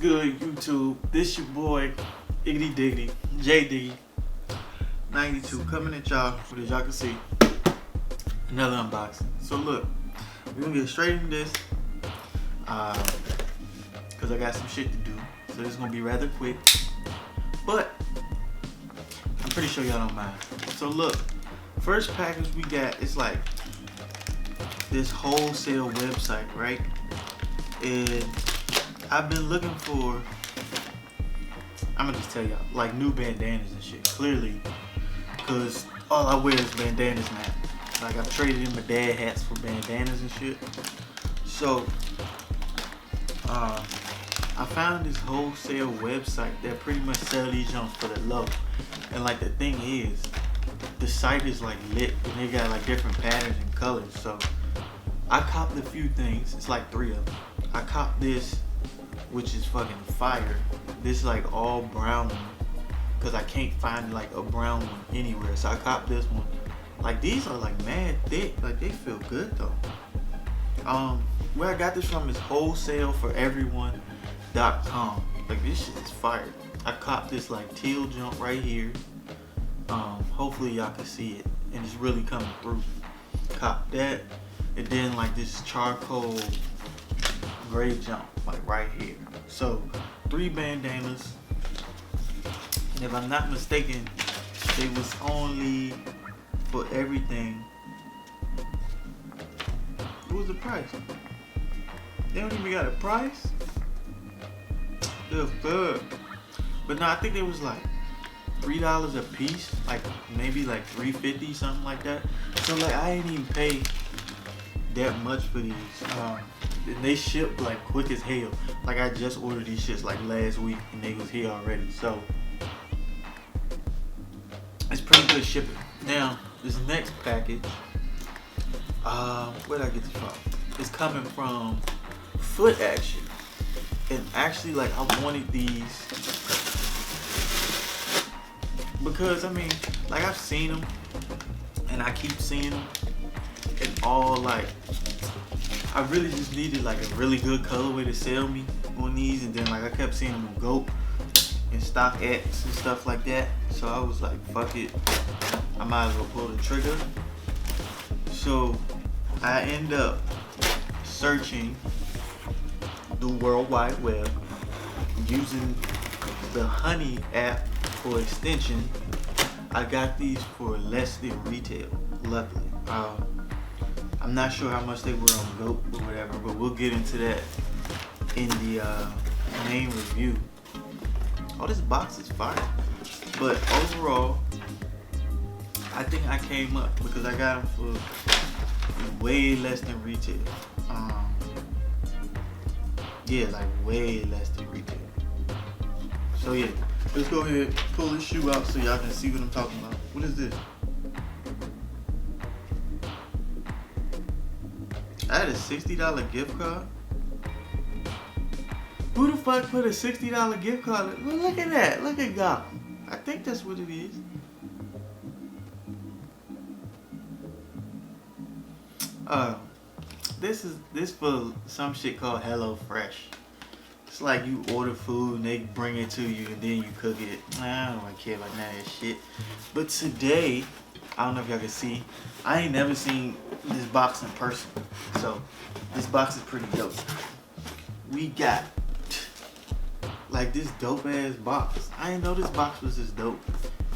good, YouTube? This your boy, Iggity Diggity, J Diggy 92, coming at y'all, as y'all can see, another unboxing. So look, we're gonna get straight into this, because I got some shit to do. So this is gonna be rather quick, but I'm pretty sure y'all don't mind. So look, first package we got is like this wholesale website, right? And I've been looking for, I'm gonna just tell y'all, like new bandanas and shit, clearly, because all I wear is bandanas now. Like I've traded in my dad hats for bandanas and shit. So, I found this wholesale website that pretty much sell these jumps for the low. And like the thing is, the site is like lit and they got like different patterns and colors. So I copped a few things, it's like 3 of them. I copped this, which is fucking fire. This is like all brown one, cause I can't find like a brown one anywhere. So I copped this one. Like these are like mad thick, like they feel good though. Where I got this from is wholesaleforeveryone.com. Like this shit is fire. I copped this like teal jump right here. Hopefully y'all can see it, and it's really coming through. Cop that, and then like this charcoal gray jump, like right here. So 3 bandanas, and if I'm not mistaken, it was only for everything. What was the price? They don't even got a price? The fuck? But no, I think it was like $3 a piece, like maybe like $3.50, something like that. So like I ain't even pay that much for these. And they ship like quick as hell. Like I just ordered these shits like last week and they was here already. So it's pretty good shipping. Now this next package, where did I get this from? It's coming from Foot Action. And actually like I wanted these because I mean like I've seen them and I keep seeing them and all like I really just needed like a really good colorway to sell me on these, and then like I kept seeing them on GOAT and StockX and stuff like that. So I was like, fuck it, I might as well pull the trigger. So I end up searching the World Wide Web using the Honey app for extension. I got these for less than retail, luckily. I'm not sure how much they were on GOAT or whatever, but we'll get into that in the main review. Oh, this box is fire. But overall, I think I came up because I got them for way less than retail. Yeah, like way less than retail. So yeah, let's go ahead, pull this shoe out so y'all can see what I'm talking about. What is this? I had a $60 gift card. Who the fuck put a $60 gift card? Well, look at that. Look at God. I think that's what it is. This for some shit called Hello Fresh. It's like you order food and they bring it to you and then you cook it. I don't really care about none of that shit. But today, I don't know if y'all can see, I ain't never seen this box in person. So this box is pretty dope. We got like this dope ass box. I didn't know this box was this dope.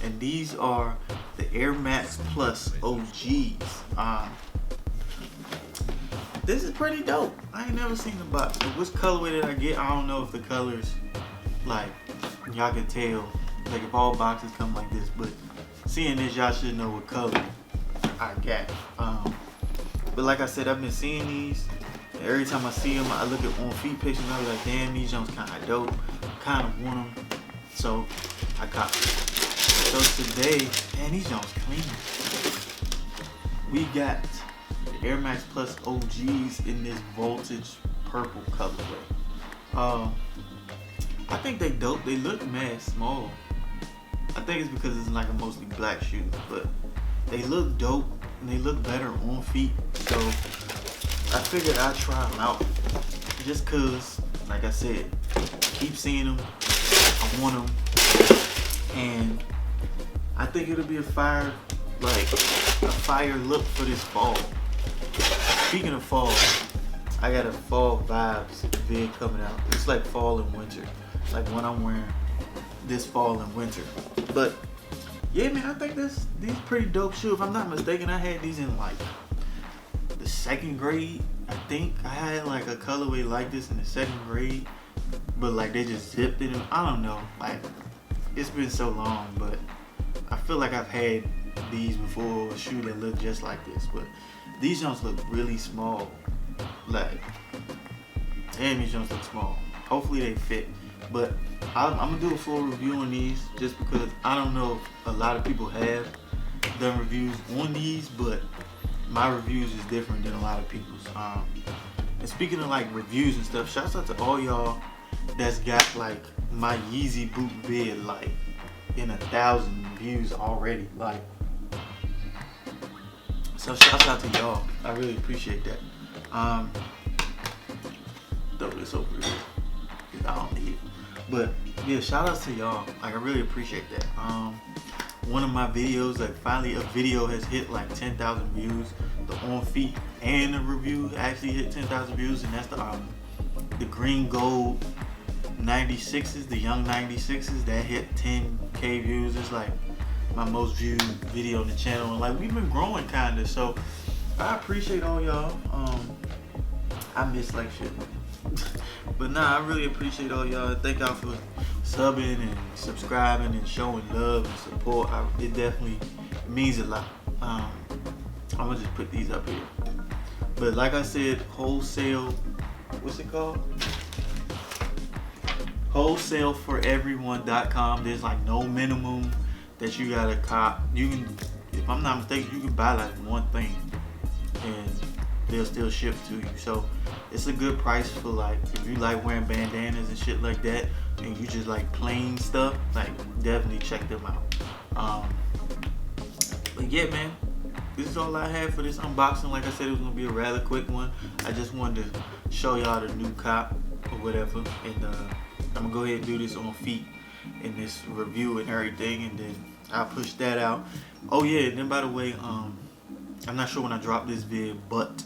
And these are the Air Max Plus OGs. This is pretty dope. I ain't never seen the box. But which colorway did I get? I don't know if the colors, like, y'all can tell. Like if all boxes come like this, but seeing this, y'all should know what color I got. But like I said, I've been seeing these. Every time I see them, I look at on feet pictures and I'm like, damn, these jumps kind of dope. Kind of want them, so I copped them. So today, man, these jumps clean. We got the Air Max Plus OGs in this voltage purple colorway. I think they dope. They look mad small. I think it's because it's like a mostly black shoe, but they look dope and they look better on feet. So I figured I'd try them out just cause like I said, I keep seeing them. I want them, and I think it'll be a fire look for this fall. Speaking of fall, I got a fall vibes vid coming out. It's like fall and winter, like what I'm wearing this fall and winter. But yeah, man, I think these pretty dope shoes. If I'm not mistaken, I had these in like the 2nd grade. I think I had like a colorway like this in the 2nd grade, but like they just zipped it. I don't know. Like it's been so long, but I feel like I've had these before, a shoe that looked just like this. But these joints look really small. Like, damn, these joints look small. Hopefully they fit. But I'm gonna do a full review on these just because I don't know if a lot of people have done reviews on these, but my reviews is different than a lot of people's. And speaking of like reviews and stuff, shouts out to all y'all that's got like my Yeezy boot vid like in 1,000 views already. Like, so shouts out to y'all. I really appreciate that. Throw this over here. I don't need it. But yeah, shout outs to y'all. Like, I really appreciate that. One of my videos, like finally a video has hit like 10,000 views. The on feet and the review actually hit 10,000 views, and that's the green gold 96s, the young 96s that hit 10K views. It's like my most viewed video on the channel, and like we've been growing kinda. So I appreciate all y'all. I miss like shit. But nah, I really appreciate all y'all. Thank y'all for subbing and subscribing and showing love and support. It definitely means a lot. I'm gonna just put these up here. But like I said, wholesale, what's it called? wholesaleforeveryone.com. There's like no minimum that you gotta cop. You can, if I'm not mistaken, you can buy like one thing and they'll still ship to you. So it's a good price for like if you like wearing bandanas and shit like that, and you just like plain stuff. Like definitely check them out. But yeah, man, this is all I had for this unboxing. Like I said, it was gonna be a rather quick one. I just wanted to show y'all the new cop or whatever, and I'm gonna go ahead and do this on feet in this review and everything, and then I'll push that out. Oh yeah, and then by the way, I'm not sure when I drop this vid, but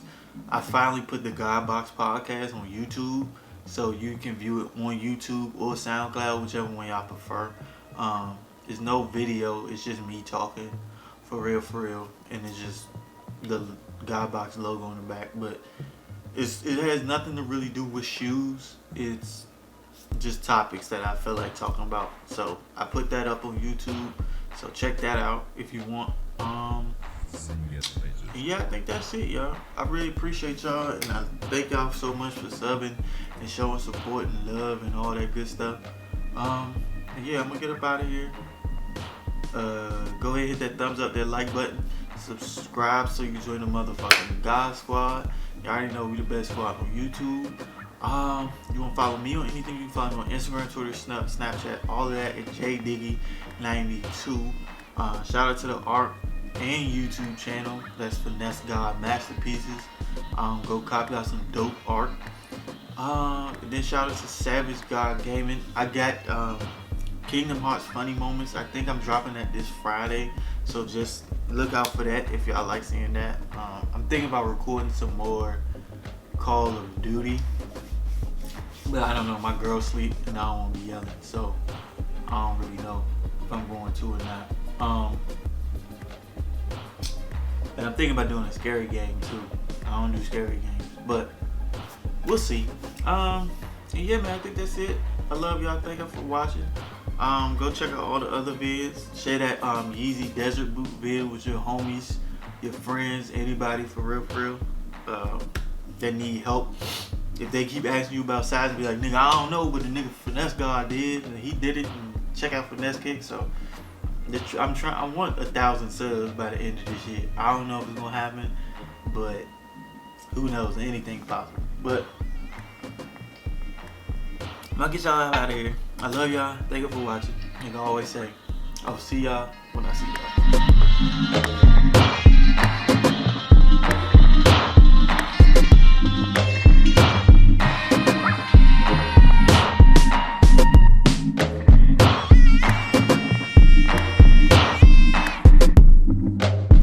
I finally put the God Box podcast on YouTube, so you can view it on YouTube or SoundCloud, whichever one y'all prefer. There's no video, it's just me talking for real, and it's just the God Box logo on the back. But it has nothing to really do with shoes. It's just topics that I feel like talking about. So I put that up on YouTube, so check that out if you want. Yeah, I think that's it, y'all. I really appreciate y'all, and I thank y'all so much for subbing and showing support and love and all that good stuff. And yeah, I'm gonna get up out of here. Go ahead and hit that thumbs up, that like button, subscribe so you can join the motherfucking God Squad. You already know we the best squad on YouTube. You want to follow me on anything, you can follow me on Instagram, Twitter, Snapchat, all of that at JDiggy92. Shout out to the art and YouTube channel, that's Finesse God Masterpieces. Go copy out some dope art. And then shout out to Savage God Gaming. I got Kingdom Hearts Funny Moments. I think I'm dropping that this Friday, so just look out for that if y'all like seeing that. I'm thinking about recording some more Call of Duty, but I don't know, my girl sleep and I don't want to be yelling, so I don't really know if I'm going to or not. And I'm thinking about doing a scary game too. I don't do scary games, but we'll see. And yeah, man, I think that's it. I love y'all. Thank y'all for watching. Go check out all the other vids. Share that Yeezy Desert Boot vid with your homies, your friends, anybody for real, that need help. If they keep asking you about size, be like, nigga, I don't know, but the nigga Finesse God did, and he did it. And check out Finesse Kick. So I want 1,000 subs by the end of this year. I don't know if it's gonna happen, but who knows? Anything's possible. But I'm gonna get y'all out of here. I love y'all. Thank you for watching. Like I always say, I'll see y'all when I see y'all.